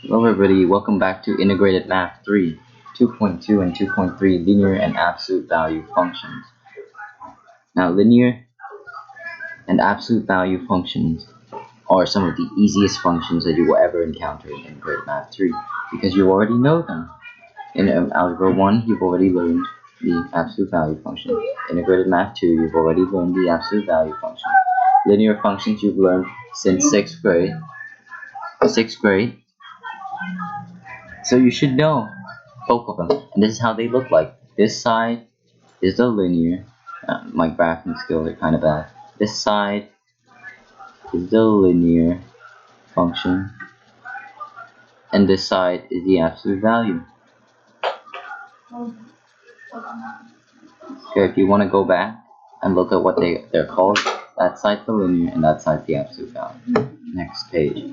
Hello everybody, welcome back to Integrated Math 3, 2.2 and 2.3 linear and absolute value functions. Now linear and absolute value functions are some of the easiest functions that you will ever encounter in Integrated Math 3 because you already know them. In Algebra 1, you've already learned the absolute value function. Integrated Math 2, you've already learned the absolute value function. Linear functions you've learned since 6th grade. So you should know both of them, and this is how they look like. This side is the linear. My graphing skills are kind of bad. This side is the linear function, and this side is the absolute value. Okay, if you want to go back and look at what they're called, that side's the linear and that side's the absolute value. Next page.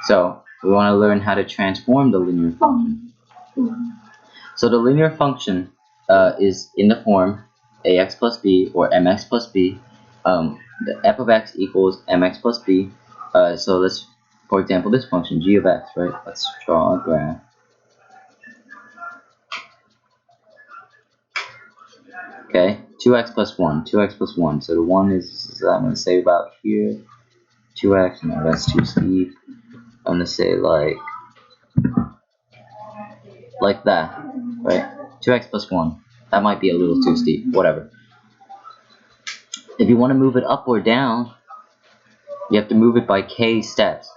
So we want to learn how to transform the linear function. So the linear function is in the form ax plus b or mx plus b. The f of x equals mx plus b. So let's, for example, this function g of x, right? Let's draw a graph. Okay, 2x plus 1, 2x plus 1. So the 1 is, I'm going to say about here. 2x, no, that's too steep. I'm going to say like that, right? 2x plus 1. That might be a little too steep, whatever. If you want to move it up or down, you have to move it by k steps.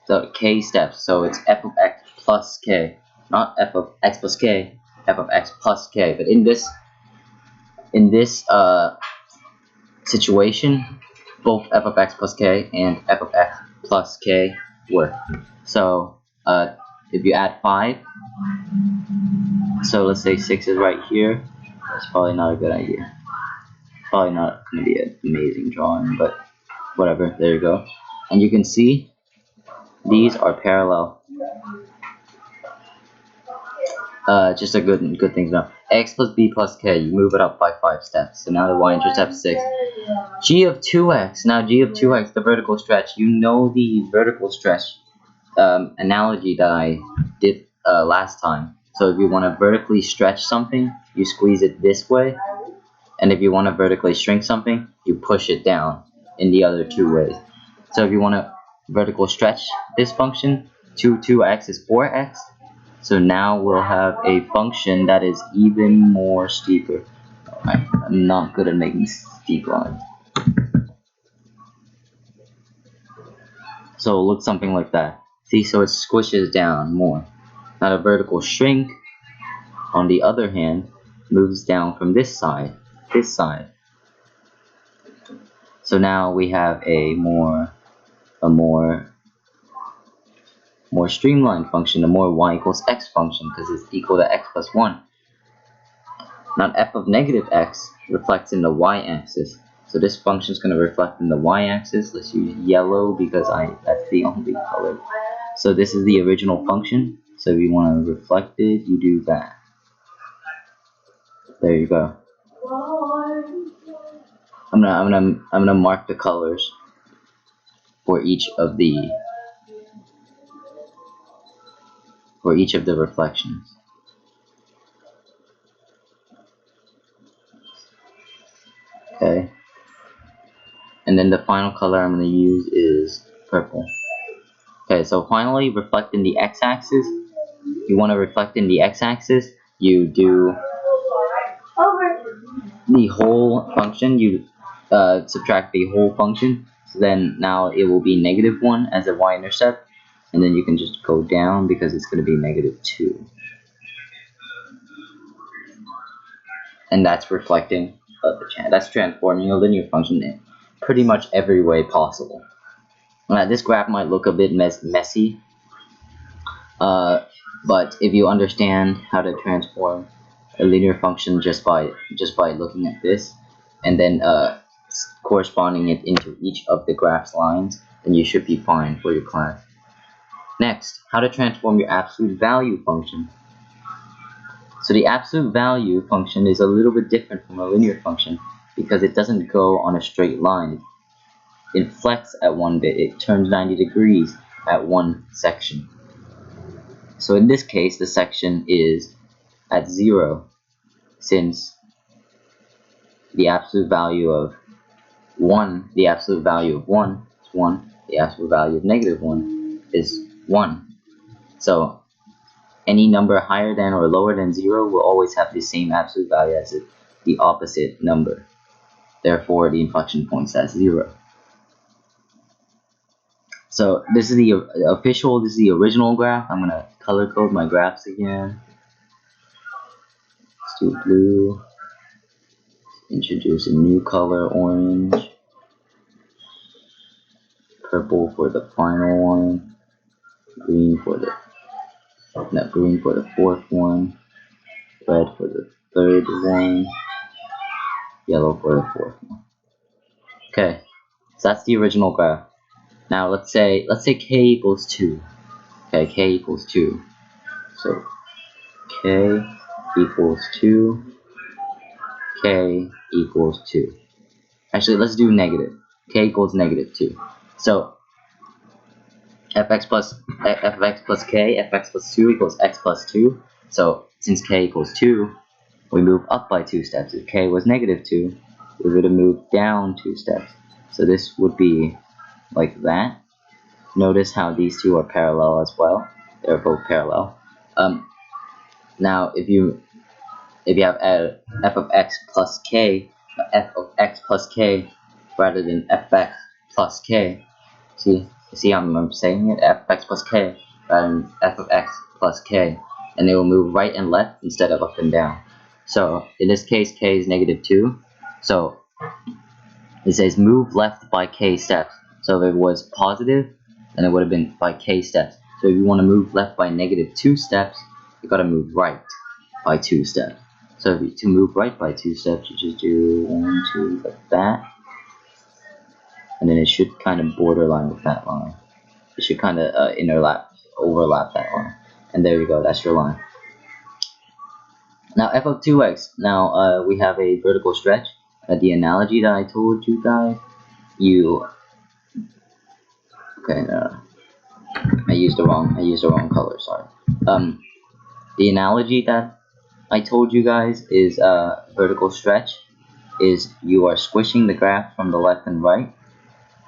So k steps. So it's f of x plus k, not f of x plus k, f of x plus k. But in this situation, both f of x plus k and f of x plus k work. So if you add 5, so let's say 6 is right here. That's probably not a good idea. Probably not going to be an amazing drawing, but whatever. There you go. And you can see these are parallel. Just a good thing to know. X plus b plus k, you move it up by 5 steps. So now the y-intercept 6. G of 2x. Now g of 2x, the vertical stretch. You know the vertical stretch analogy that I did last time. So if you want to vertically stretch something, you squeeze it this way. And if you want to vertically shrink something, you push it down in the other 2 ways. So if you want to vertical stretch this function, 2x is 4x. So now we'll have a function that is even more steeper. I'm not good at making steep lines. So it'll look something like that. See, so it squishes down more. Now the vertical shrink, on the other hand, moves down from this side. So now we have a more streamlined function, a more y equals x function, because it's equal to x plus 1. Now f of negative x reflects in the y-axis. So this function is going to reflect in the y-axis. Let's use yellow because that's the only color. So this is the original function. So if you want to reflect it, you do that. There you go. I'm gonna mark the colors for each of the reflections. Okay. And then the final color I'm going to use is purple. Okay, so finally, reflect in the x-axis. You want to reflect in the x-axis, you do the whole function, you subtract the whole function. So then now it will be -1 as a y-intercept, and then you can just go down because it's going to be -2. And that's reflecting that's transforming a linear function in pretty much every way possible. This graph might look a bit messy, but if you understand how to transform a linear function just by looking at this and then corresponding it into each of the graph's lines, then you should be fine for your class. Next, how to transform your absolute value function. So the absolute value function is a little bit different from a linear function because it doesn't go on a straight line. It inflects at one bit. It turns 90 degrees at one section. So in this case, the section is at 0, since the absolute value of 1, the absolute value of 1 is 1, the absolute value of negative 1 is 1. So any number higher than or lower than 0 will always have the same absolute value as the opposite number. Therefore, the inflection point's at 0. So this is the official, this is the original graph. I'm going to color code my graphs again. Let's do blue. Introduce a new color, orange. Purple for the final one. Green for the fourth one. Red for the third one. Yellow for the fourth one. Okay, so that's the original graph. Now let's say k equals 2. Okay, k equals 2. So k equals 2. K equals 2. Actually, let's do negative. K equals negative 2. So fx plus k, fx plus 2 equals x plus 2. So since k equals 2, we move up by 2 steps. If k was negative 2, we would have moved down 2 steps. So this would be like that. Notice how these two are parallel as well. They're both parallel. Now if you have f of x plus k, f of x plus k rather than fx plus k, see how I'm saying it? Fx plus k rather than f of x plus k, and they will move right and left instead of up and down. So in this case, k is negative 2. So it says move left by k steps. So if it was positive, then it would have been by k steps. So if you want to move left by negative 2 steps, you gotta move right by 2 steps. So to move right by 2 steps, you just do 1, 2 like that, and then it should kind of borderline with that line. It should kind of overlap that line, and there you go. That's your line. Now f of 2x. Now we have a vertical stretch. The analogy that I told you guys, I used the wrong color. Sorry. The analogy that I told you guys is vertical stretch. Is you are squishing the graph from the left and right,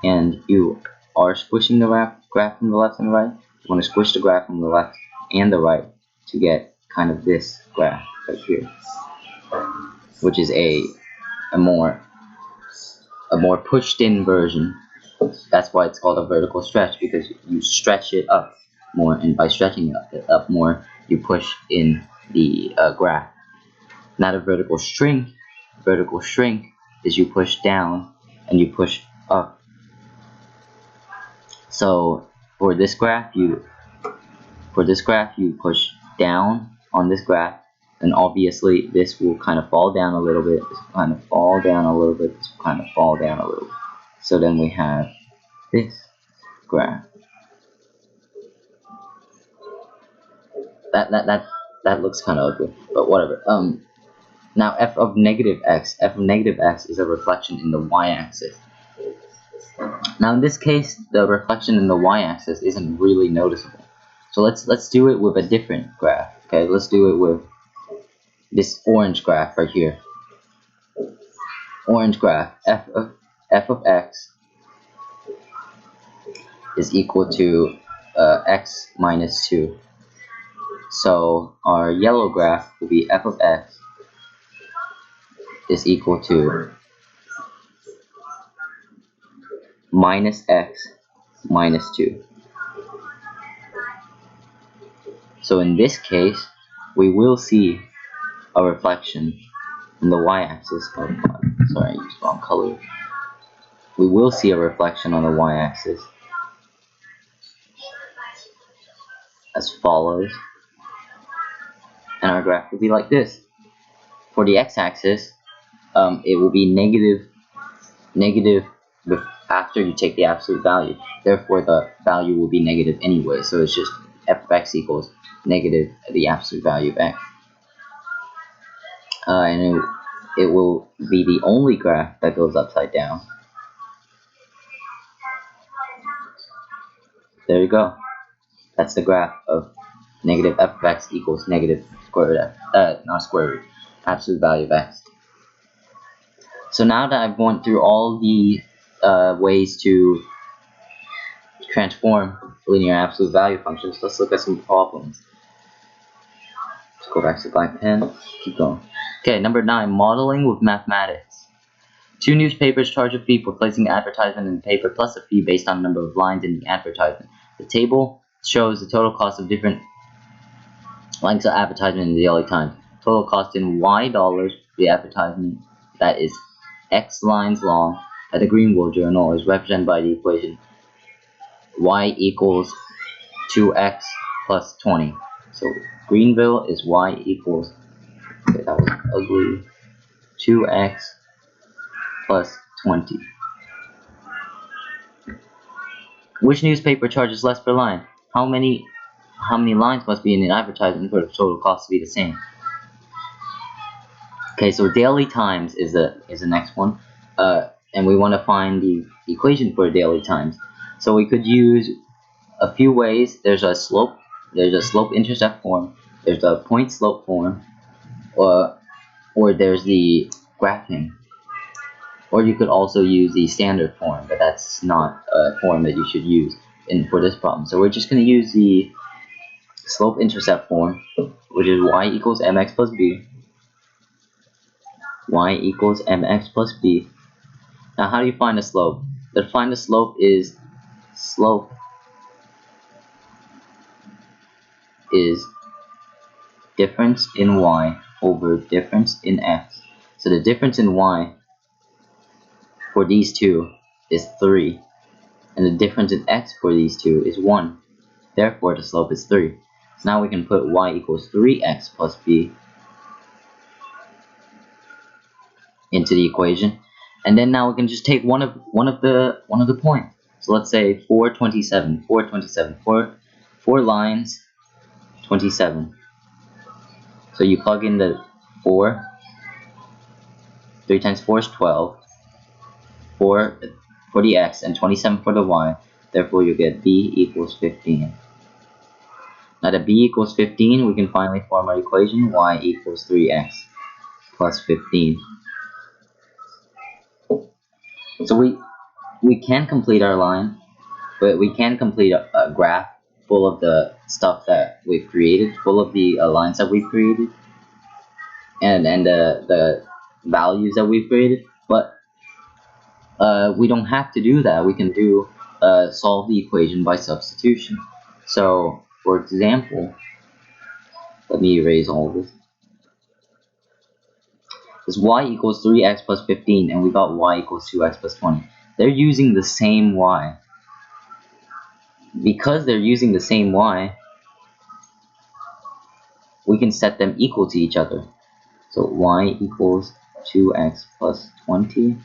and you are squishing the graph from the left and right. You want to squish the graph from the left and the right to get kind of this graph right here, which is a more pushed in version. That's why it's called a vertical stretch, because you stretch it up more, and by stretching it up more, you push in the graph. Not a vertical shrink. Vertical shrink is you push down and you push up. So for this graph, you push down on this graph, and obviously this will kind of fall down a little bit. This will kind of fall down a little bit. This will kind of fall down a little bit. So then we have this graph. That looks kind of ugly, but whatever. Now f of negative x is a reflection in the y-axis. Now in this case, the reflection in the y-axis isn't really noticeable. So let's do it with a different graph. Okay, let's do it with this orange graph right here. Orange graph, f of x is equal to x minus 2. So our yellow graph will be f of x is equal to minus x minus 2. So in this case, we will see a reflection on the y-axis. Oh God, sorry, I used the wrong color. We will see a reflection on the y-axis as follows, and our graph will be like this. For the x-axis, it will be negative after you take the absolute value. Therefore, the value will be negative anyway. So it's just f of x equals negative the absolute value of x. And it will be the only graph that goes upside down. There you go. That's the graph of negative f of x equals negative square root f, not square root, absolute value of x. So now that I've gone through all the ways to transform linear absolute value functions, let's look at some problems. Let's go back to the black pen, keep going. Okay, number 9, modeling with mathematics. 2 newspapers charge a fee for placing advertisement in the paper plus a fee based on the number of lines in the advertisement. The table shows the total cost of different lines of advertisement in the Daily Times. Total cost in Y dollars for the advertisement that is X lines long at the Greenville Journal is represented by the equation Y equals 2x plus 20. So Greenville is Y equals, okay, that was ugly, 2x plus 20. Which newspaper charges less per line? How many lines must be in an advertisement for the total cost to be the same? Okay, so Daily Times is the next one, and we want to find the equation for Daily Times. So we could use a few ways. There's a slope intercept form. There's a point slope form, or there's the graphing. Or you could also use the standard form, but that's not a form that you should use for this problem. So we're just going to use the slope intercept form, which is y equals mx plus b. Y equals mx plus b. Now how do you find the slope? To find the slope is difference in y over difference in x. So the difference in y for these two is 3, and the difference in x for these two is 1. Therefore, the slope is 3. So now we can put y equals 3x plus b into the equation, and then now we can just take one of the points. So let's say 427, 4 lines, 27. So you plug in the 4. 3 times 4 is 12. 4 for the x and 27 for the y. Therefore, you get b equals 15. Now that b equals 15, we can finally form our equation y equals 3x plus 15. So we can complete our line, but we can complete a graph full of the stuff that we've created, full of the lines that we've created, and the values that we've created. But we don't have to do that. We can do solve the equation by substitution. So, for example, let me erase all of this. This y equals 3x plus 15, and we got y equals 2x plus 20. They're using the same y. Because they're using the same y, we can set them equal to each other. So y equals 2x plus 20,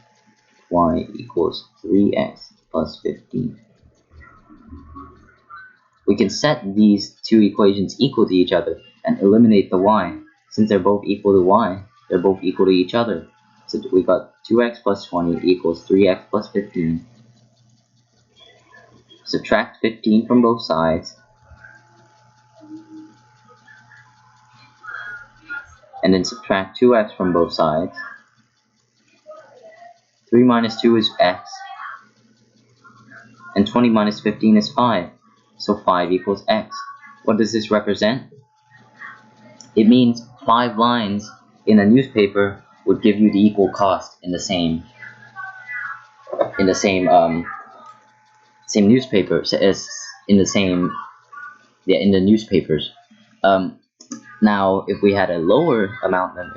y equals 3x plus 15. We can set these two equations equal to each other and eliminate the y. Since they're both equal to y, they're both equal to each other. So we got 2x plus 20 equals 3x plus 15. Subtract 15 from both sides. And then subtract 2x from both sides. 3 minus 2 is x. And 20 minus 15 is 5. So 5 equals x. What does this represent? It means 5 lines in a newspaper would give you the equal cost in the same newspaper as in the newspapers. Now if we had a lower amount than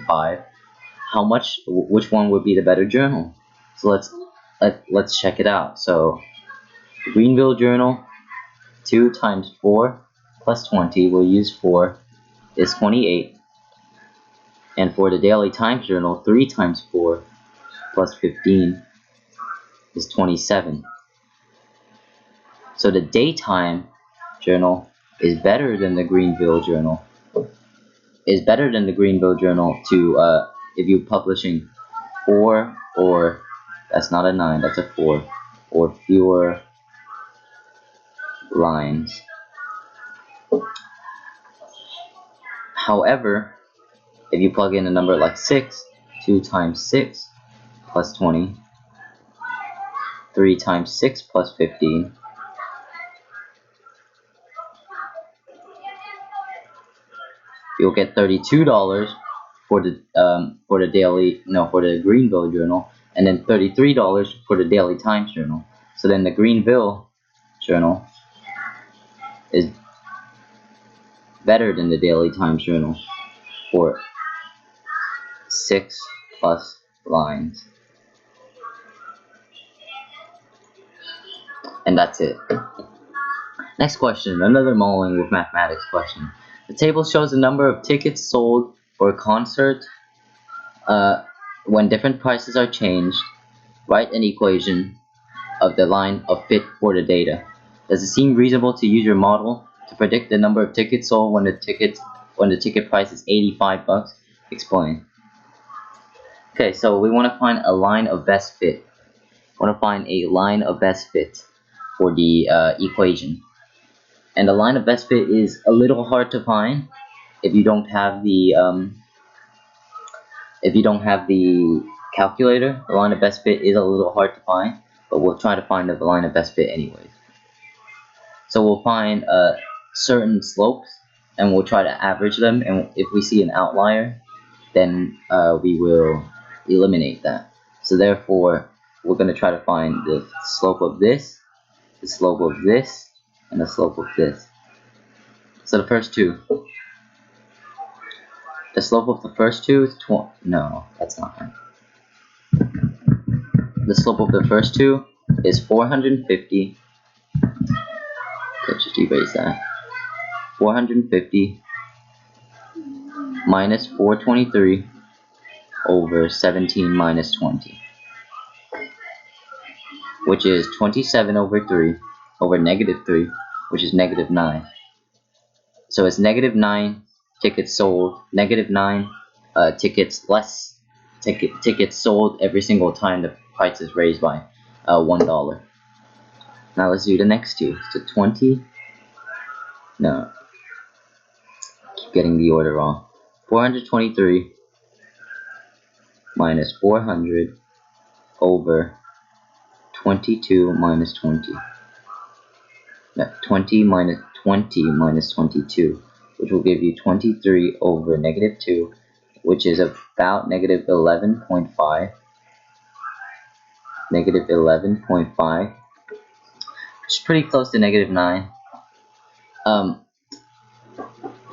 5, which one would be the better journal? So let's check it out. So the Greenville Journal, 2 times 4 plus 20, we'll use 4, is 28. And for the Daily Times Journal, 3 times 4 plus 15 is 27. So the Daytime Journal is better than the Greenville Journal. To if you're publishing 4 or that's not a 9, that's a 4 or fewer lines However, if you plug in a number like 6, 2 times 6 plus 20, 3 times 6 plus 15, you'll get $32 for the Greenville Journal, and then $33 for the Daily Times Journal. So then the Greenville Journal is better than the Daily Times Journal for 6 plus lines. And that's it. Next question, another modeling with mathematics question. The table shows the number of tickets sold for a concert when different prices are changed. Write an equation of the line of fit for the data. Does it seem reasonable to use your model to predict the number of tickets sold when the ticket price is $85? Explain. Okay, so we want to find a line of best fit. We want to find a line of best fit for the equation. And the line of best fit is a little hard to find if you don't have the calculator. The line of best fit is a little hard to find, but we'll try to find the line of best fit anyways. So we'll find certain slopes and we'll try to average them, and if we see an outlier, then we will eliminate that. So therefore, we're going to try to find the slope of this, the slope of this, and the slope of this. So the first two. The slope of the first two is no, that's not right. The slope of the first two is 450. Let's just erase that. 450 minus 423 over 17 minus 20, which is 27 over 3 over negative 3, which is negative 9. So it's negative 9 tickets sold, negative 9 tickets sold every single time the price is raised by $1. Now let's do the next two. So 20. No, keep getting the order wrong. 423 minus 400 over 22 minus 20. No, 20 minus 22, which will give you 23 over negative 2, which is about negative 11.5. Negative 11.5, which is pretty close to negative 9.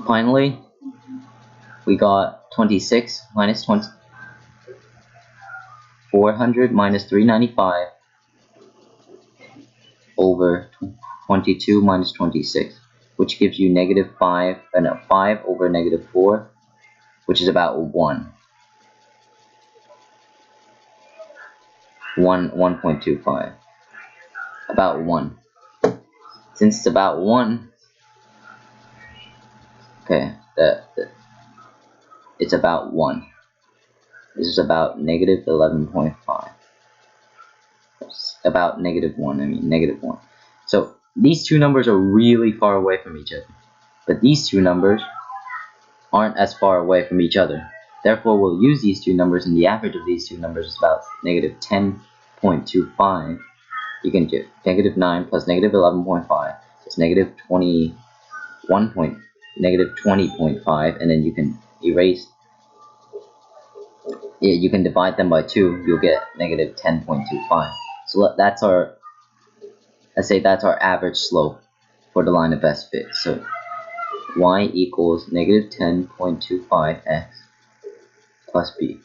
Finally, we got 26 minus 20. 400 minus 395 over 22 minus 26, which gives you negative 5 and 5 over negative 4, which is about 1.25. About 1. Since it's about 1, okay, it's about 1. This is about negative 11.5. About negative 1, negative 1. So these two numbers are really far away from each other. But these two numbers aren't as far away from each other. Therefore, we'll use these two numbers, and the average of these two numbers is about negative 10.25. You can get negative 9 plus negative 11.5. So it's negative 20.5, and then you can erase. Yeah, you can divide them by 2. You'll get negative 10.25. So that's our. Let's say that's our average slope for the line of best fit. So y equals negative 10.25x plus b.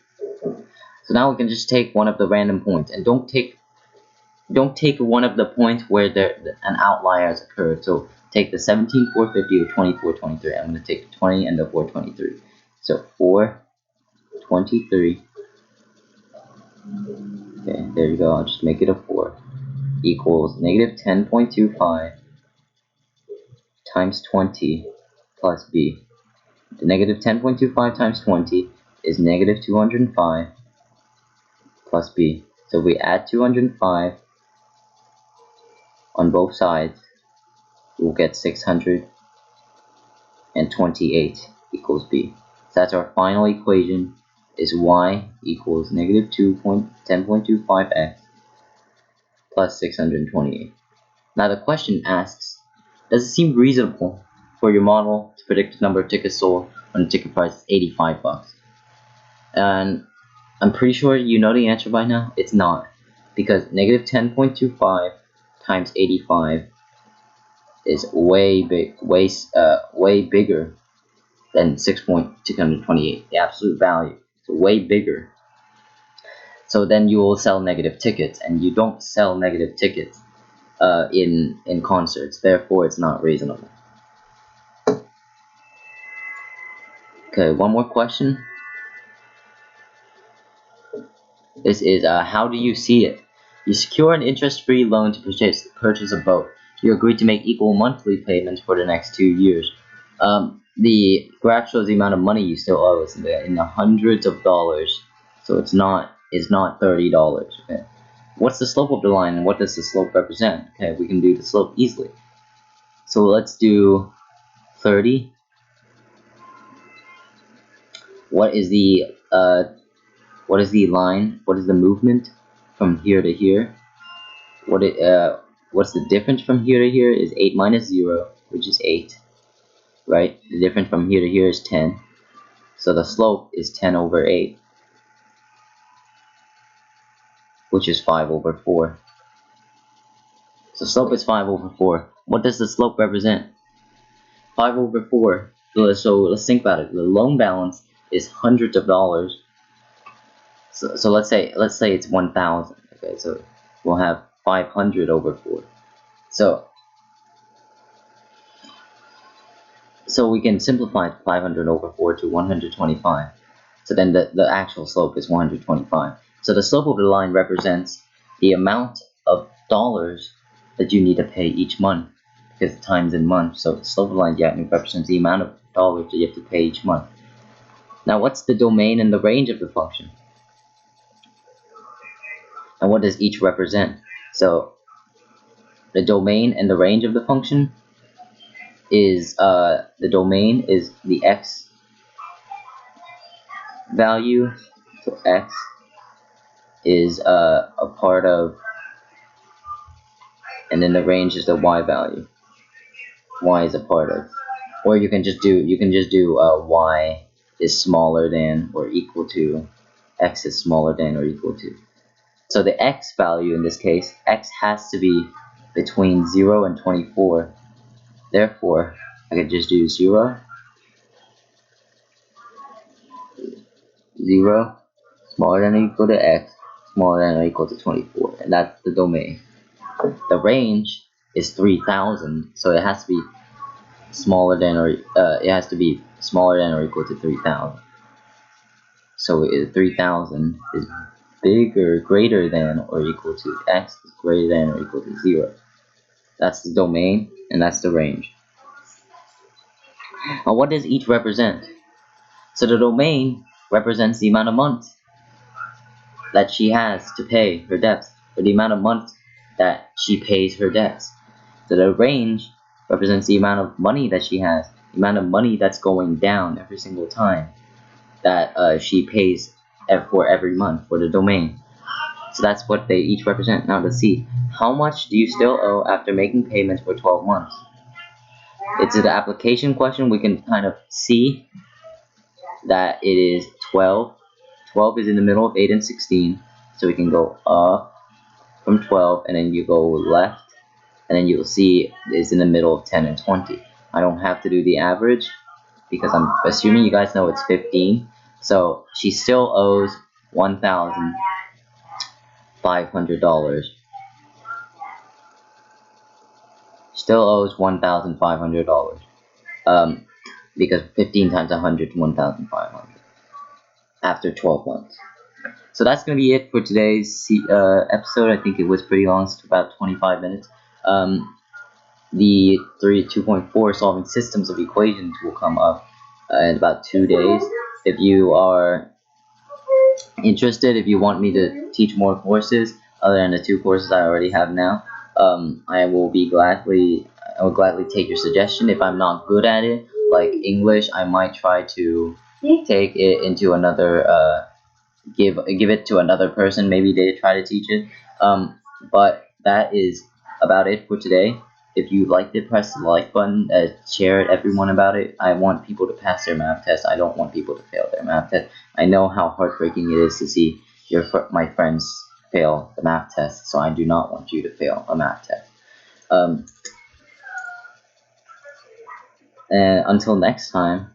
So now we can just take one of the random points, and don't take one of the points where an outlier has occurred. So take the 17,450 or 2423. I'm going to take the 20 and the 423. So 423. Okay, there you go. I'll just make it a 4. Equals negative 10.25 times 20 plus b. The negative 10.25 times 20 is negative 205 plus b. So we add 205 on both sides, we'll get 628. equals b. So that's our final equation, is y equals negative 10.25x plus 628. Now the question asks, does it seem reasonable for your model to predict the number of tickets sold when the ticket price is 85 bucks? And I'm pretty sure you know the answer by now. It's not, because negative 10.25 times 85 is way bigger than 6.628. The absolute value is way bigger. So then you will sell negative tickets, and you don't sell negative tickets in concerts. Therefore, it's not reasonable. Okay, one more question. This is how do you see it? You secure an interest-free loan to purchase a boat. You agree to make equal monthly payments for the next 2 years. The graph shows the amount of money you still owe. It's in the hundreds of dollars, so it's not $30. Okay. What's the slope of the line, and what does the slope represent? Okay, we can do the slope easily. So let's do 30. What is the line? What is the movement from here to here? What's the difference from here to here is 8 minus 0, which is 8, right? The difference from here to here is 10. So the slope is 10 over 8, which is 5 over 4. So slope is 5 over 4. What does the slope represent? 5 over 4. So let's think about it. The loan balance is hundreds of dollars. So let's say it's 1,000. Okay, so we'll have 500 over 4. So we can simplify 500 over 4 to 125. So then the actual slope is 125. So the slope of the line represents the amount of dollars that you need to pay each month, because times in months. So the slope of the line represents the amount of dollars that you have to pay each month. Now what's the domain and the range of the function? And what does each represent? So the domain and the range of the function is the domain is the x value. So x is a part of, and then the range is the y value. Y is a part of, or you can just do y is smaller than or equal to, x is smaller than or equal to. So the x value in this case, x has to be between 0 and 24. Therefore, I could just do 0, 0, smaller than or equal to x, smaller than or equal to 24, and that's the domain. The range is 3,000, so it has to be smaller than or equal to 3,000. So 3,000 is greater than or equal to x is greater than or equal to 0. That's the domain, and that's the range. Now what does each represent? So the domain represents the amount of months that she has to pay her debts, or the amount of months that she pays her debts. So the range represents the amount of money that she has, the amount of money that's going down every single time that she pays for every month for the domain. So that's what they each represent. Now let's see, how much do you still owe after making payments for 12 months? It's an application question. We can kind of see that it is 12. 12 is in the middle of 8 and 16. So we can go up from 12, and then you go left, and then you'll see it's in the middle of 10 and 20. I don't have to do the average because I'm assuming you guys know it's 15. So she still owes $1,500. Still owes $1,500. Because 15 times 100 is 1,500 after 12 months. So that's going to be it for today's episode. I think it was pretty long, it's about 25 minutes. The 2.4 solving systems of equations will come up in about 2 days. If you are interested, if you want me to teach more courses other than the 2 courses I already have now, I will gladly take your suggestion. If I'm not good at it, like English, I might try to take it into another give it to another person. Maybe they try to teach it. But that is about it for today. If you liked it, press the like button. Share it, everyone about it. I want people to pass their math test. I don't want people to fail their math test. I know how heartbreaking it is to see my friends fail the math test. So I do not want you to fail a math test. And until next time.